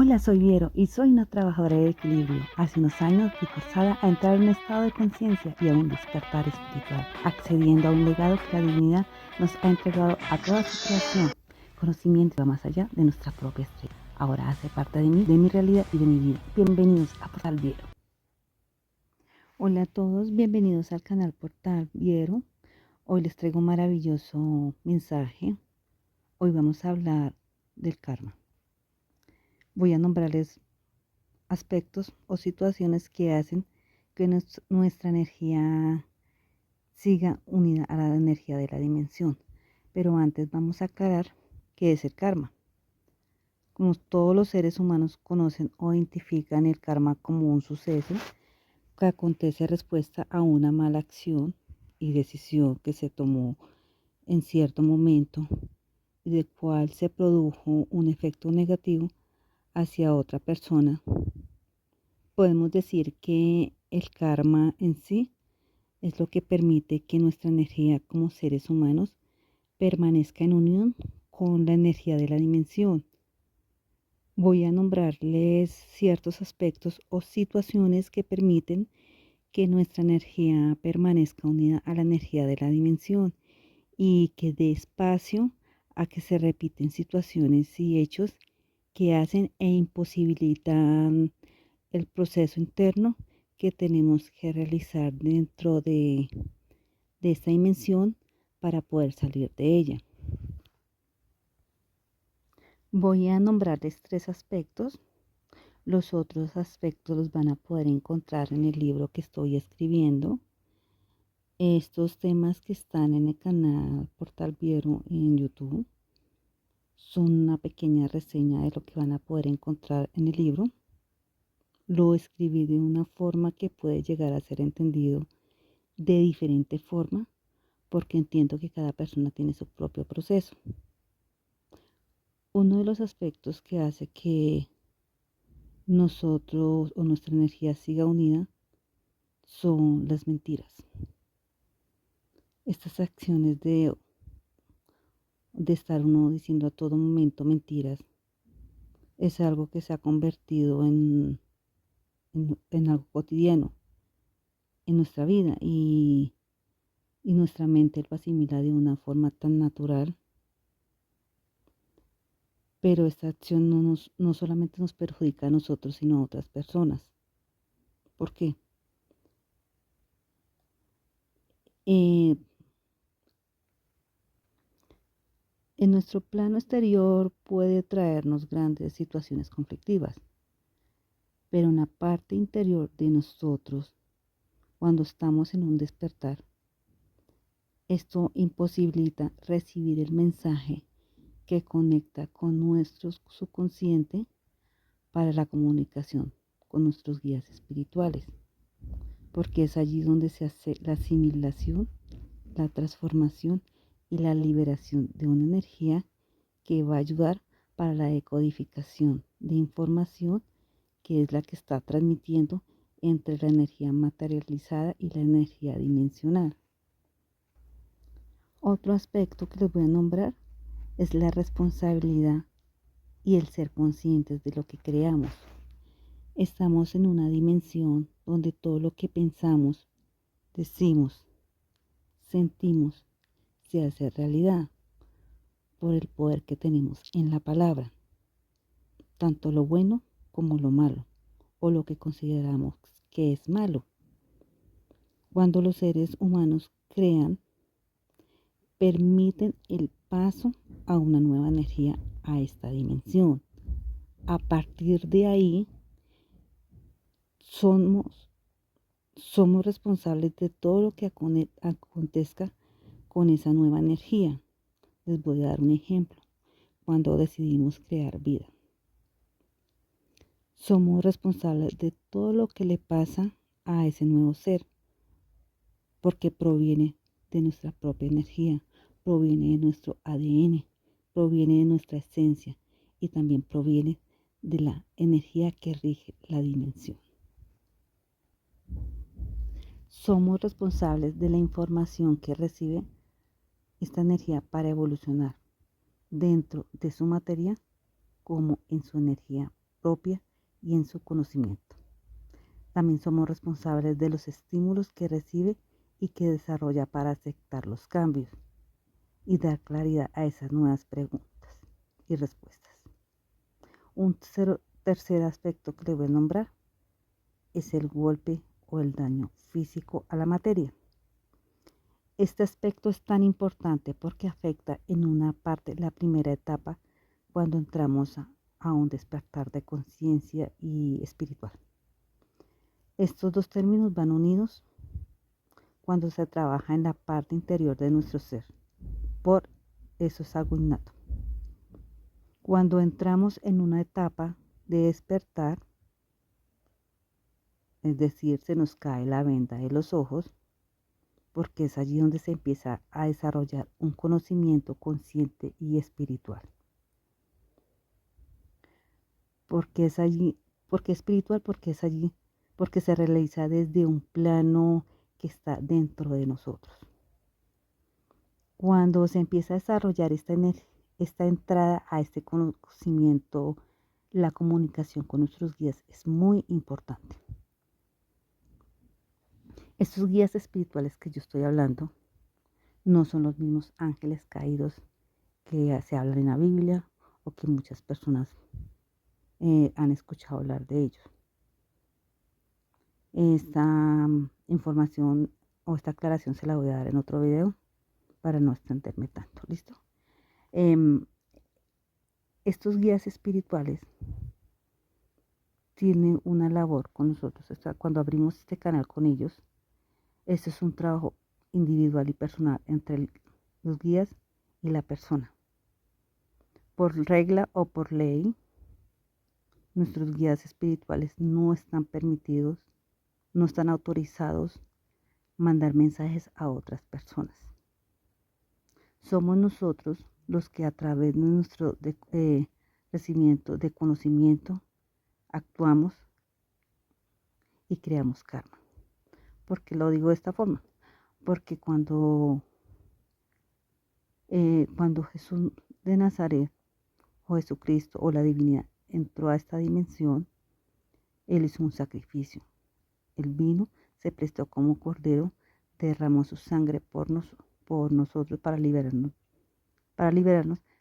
Hola, soy Viero y soy una trabajadora de equilibrio. Hace unos años fui forzada a entrar en un estado de conciencia y a un despertar espiritual, accediendo a un legado que la divinidad nos ha entregado a toda su creación. Conocimiento que va más allá de nuestra propia estrella. Ahora hace parte de mí, de mi realidad y de mi vida. Bienvenidos a Portal Viero. Hola a todos, bienvenidos al canal Portal Viero. Hoy les traigo un maravilloso mensaje. Hoy vamos a hablar del karma. Voy a nombrarles aspectos o situaciones que hacen que nuestra energía siga unida a la energía de la dimensión. Pero antes vamos a aclarar qué es el karma. Como todos los seres humanos conocen o identifican el karma como un suceso que acontece respuesta a una mala acción y decisión que se tomó en cierto momento y del cual se produjo un efecto negativo hacia otra persona. Podemos decir que el karma en sí es lo que permite que nuestra energía como seres humanos permanezca en unión con la energía de la dimensión. Voy a nombrarles ciertos aspectos o situaciones que permiten que nuestra energía permanezca unida a la energía de la dimensión y que dé espacio a que se repiten situaciones y hechos que hacen e imposibilitan el proceso interno que tenemos que realizar dentro de esta dimensión para poder salir de ella. Voy a nombrarles 3 aspectos. Los otros aspectos los van a poder encontrar en el libro que estoy escribiendo. Estos temas que están en el canal Portal Viero en YouTube son una pequeña reseña de lo que van a poder encontrar en el libro. Lo escribí de una forma que puede llegar a ser entendido de diferente forma, porque entiendo que cada persona tiene su propio proceso. Uno de los aspectos que hace que nosotros o nuestra energía siga unida son las mentiras. Estas acciones de estar uno diciendo a todo momento mentiras es algo que se ha convertido en algo cotidiano en nuestra vida y nuestra mente lo asimila de una forma tan natural. Pero esta acción no solamente nos perjudica a nosotros, sino a otras personas. ¿Por qué? En nuestro plano exterior puede traernos grandes situaciones conflictivas, pero en la parte interior de nosotros, cuando estamos en un despertar, esto imposibilita recibir el mensaje que conecta con nuestro subconsciente para la comunicación con nuestros guías espirituales, porque es allí donde se hace la asimilación, la transformación y la liberación de una energía que va a ayudar para la decodificación de información que es la que está transmitiendo entre la energía materializada y la energía dimensional. Otro aspecto que les voy a nombrar es la responsabilidad y el ser conscientes de lo que creamos. Estamos en una dimensión donde todo lo que pensamos, decimos, sentimos, se hace realidad por el poder que tenemos en la palabra, tanto lo bueno como lo malo, o lo que consideramos que es malo. Cuando los seres humanos crean, permiten el paso a una nueva energía a esta dimensión. A partir de ahí, somos responsables de todo lo que acontezca con esa nueva energía. Les voy a dar un ejemplo. Cuando decidimos crear vida, somos responsables de todo lo que le pasa a ese nuevo ser, porque proviene de nuestra propia energía, proviene de nuestro ADN, proviene de nuestra esencia y también proviene de la energía que rige la dimensión. Somos responsables de la información que recibe esta energía para evolucionar dentro de su materia como en su energía propia y en su conocimiento. También somos responsables de los estímulos que recibe y que desarrolla para aceptar los cambios y dar claridad a esas nuevas preguntas y respuestas. Un tercer aspecto que le voy a nombrar es el golpe o el daño físico a la materia. Este aspecto es tan importante porque afecta en una parte la primera etapa cuando entramos a un despertar de conciencia y espiritual. Estos dos términos van unidos cuando se trabaja en la parte interior de nuestro ser. Por eso es algo innato. Cuando entramos en una etapa de despertar, es decir, se nos cae la venda de los ojos, porque es allí donde se empieza a desarrollar un conocimiento consciente y espiritual. Porque es allí, porque espiritual, porque es allí, porque se realiza desde un plano que está dentro de nosotros. Cuando se empieza a desarrollar esta entrada a este conocimiento, la comunicación con nuestros guías es muy importante. Estos guías espirituales que yo estoy hablando no son los mismos ángeles caídos que se hablan en la Biblia o que muchas personas han escuchado hablar de ellos. Esta información o esta aclaración se la voy a dar en otro video para no extenderme tanto, ¿listo? Estos guías espirituales tienen una labor con nosotros. Cuando abrimos este canal con ellos, esto es un trabajo individual y personal entre los guías y la persona. Por regla o por ley, nuestros guías espirituales no están permitidos, no están autorizados mandar mensajes a otras personas. Somos nosotros los que a través de nuestro recibimiento de conocimiento actuamos y creamos karma. ¿Por qué lo digo de esta forma? Porque cuando Jesús de Nazaret o Jesucristo o la divinidad entró a esta dimensión, Él hizo un sacrificio. Él vino, se prestó como cordero, derramó su sangre por nosotros para liberarnos,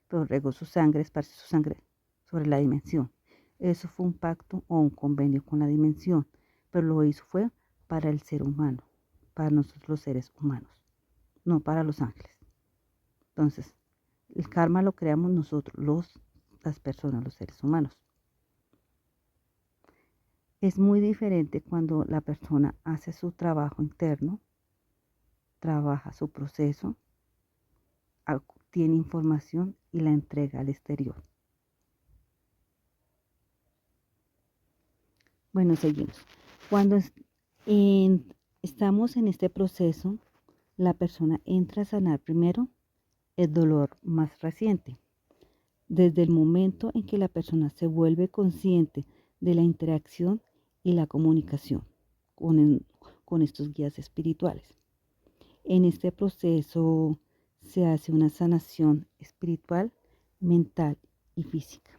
pero regó su sangre, esparció su sangre sobre la dimensión. Eso fue un pacto o un convenio con la dimensión, pero lo hizo fue para el ser humano, para nosotros los seres humanos, no para los ángeles. Entonces, el karma lo creamos nosotros, las personas, los seres humanos. Es muy diferente cuando la persona hace su trabajo interno, trabaja su proceso, obtiene información y la entrega al exterior. Bueno, seguimos. Cuando estamos en este proceso, la persona entra a sanar primero el dolor más reciente. Desde el momento en que la persona se vuelve consciente de la interacción y la comunicación con estos guías espirituales. En este proceso se hace una sanación espiritual, mental y física.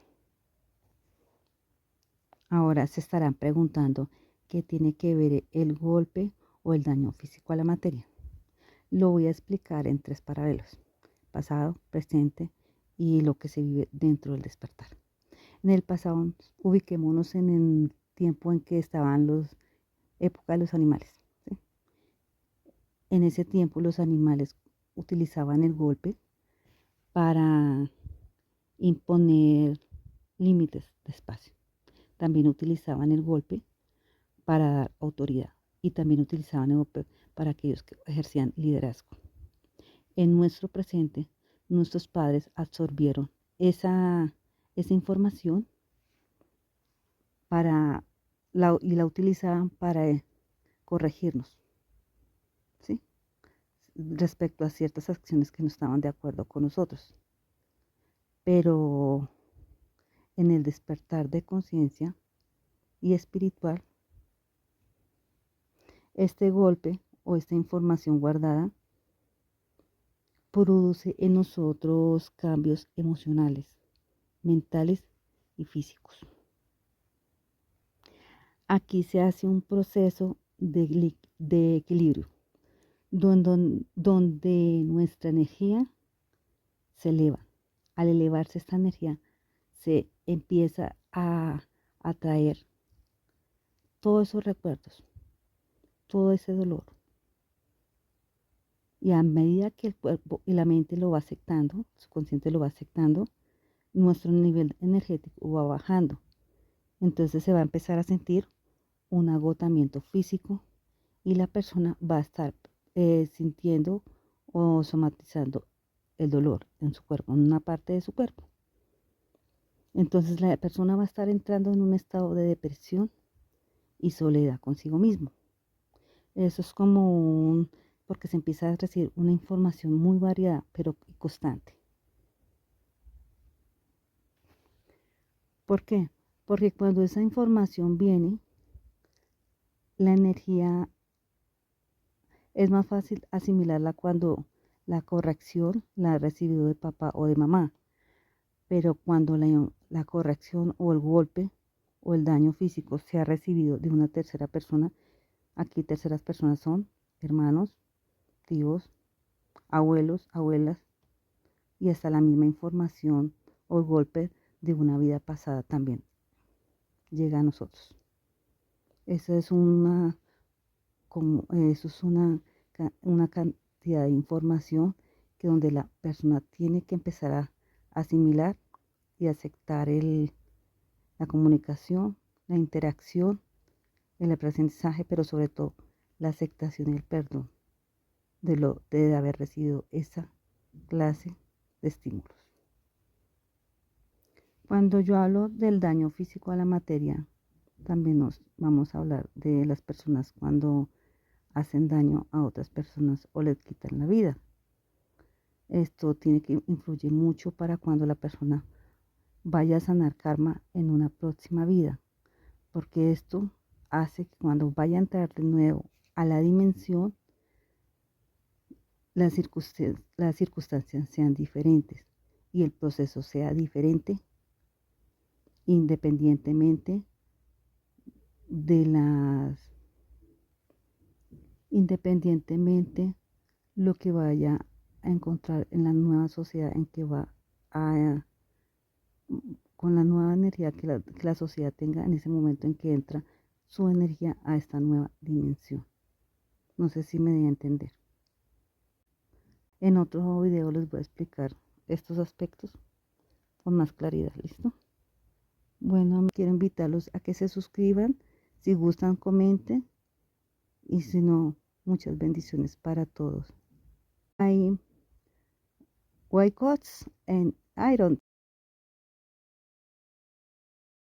Ahora se estarán preguntando qué tiene que ver el golpe o el daño físico a la materia. Lo voy a explicar en 3 paralelos: pasado, presente y lo que se vive dentro del despertar. En el pasado, ubiquémonos en el tiempo en que estaban época de los animales, ¿sí? En ese tiempo los animales utilizaban el golpe para imponer límites de espacio. También utilizaban el golpe para dar autoridad y también utilizaban el golpe para aquellos que ejercían liderazgo. En nuestro presente, nuestros padres absorbieron esa información y la utilizaban para corregirnos, ¿sí? Respecto a ciertas acciones que no estaban de acuerdo con nosotros. Pero en el despertar de conciencia y espiritual, este golpe o esta información guardada produce en nosotros cambios emocionales, mentales y físicos. Aquí se hace un proceso de equilibrio, donde nuestra energía se eleva. Al elevarse esta energía, se empieza a atraer todos esos recuerdos, todo ese dolor. Y a medida que el cuerpo y la mente lo va aceptando, su consciente lo va aceptando, nuestro nivel energético va bajando. Entonces se va a empezar a sentir un agotamiento físico y la persona va a estar sintiendo o somatizando el dolor en su cuerpo, en una parte de su cuerpo. Entonces la persona va a estar entrando en un estado de depresión y soledad consigo mismo. Eso es como porque se empieza a recibir una información muy variada, pero constante. ¿Por qué? Porque cuando esa información viene, la energía es más fácil asimilarla cuando la corrección la ha recibido de papá o de mamá. Pero cuando la corrección o el golpe o el daño físico se ha recibido de una tercera persona, aquí terceras personas son hermanos, tíos, abuelos, abuelas, y hasta la misma información o el golpe de una vida pasada también llega a nosotros. Eso es una cantidad de información que donde la persona tiene que empezar a asimilar y aceptar la comunicación, la interacción, el aprendizaje, pero sobre todo la aceptación y el perdón de haber recibido esa clase de estímulos. Cuando yo hablo del daño físico a la materia, también nos vamos a hablar de las personas cuando hacen daño a otras personas o les quitan la vida. Esto tiene que influir mucho para cuando la persona vaya a sanar karma en una próxima vida, porque esto hace que cuando vaya a entrar de nuevo a la dimensión, las circunstancias sean diferentes y el proceso sea diferente, independientemente independientemente lo que vaya a encontrar en la nueva sociedad en que va a, con la nueva energía que la sociedad tenga en ese momento en que entra su energía a esta nueva dimensión. No sé si me di a entender. En otro video les voy a explicar estos aspectos con más claridad, ¿listo? Bueno, quiero invitarlos a que se suscriban, si gustan comenten y si no, muchas bendiciones para todos. Hay white coats and iron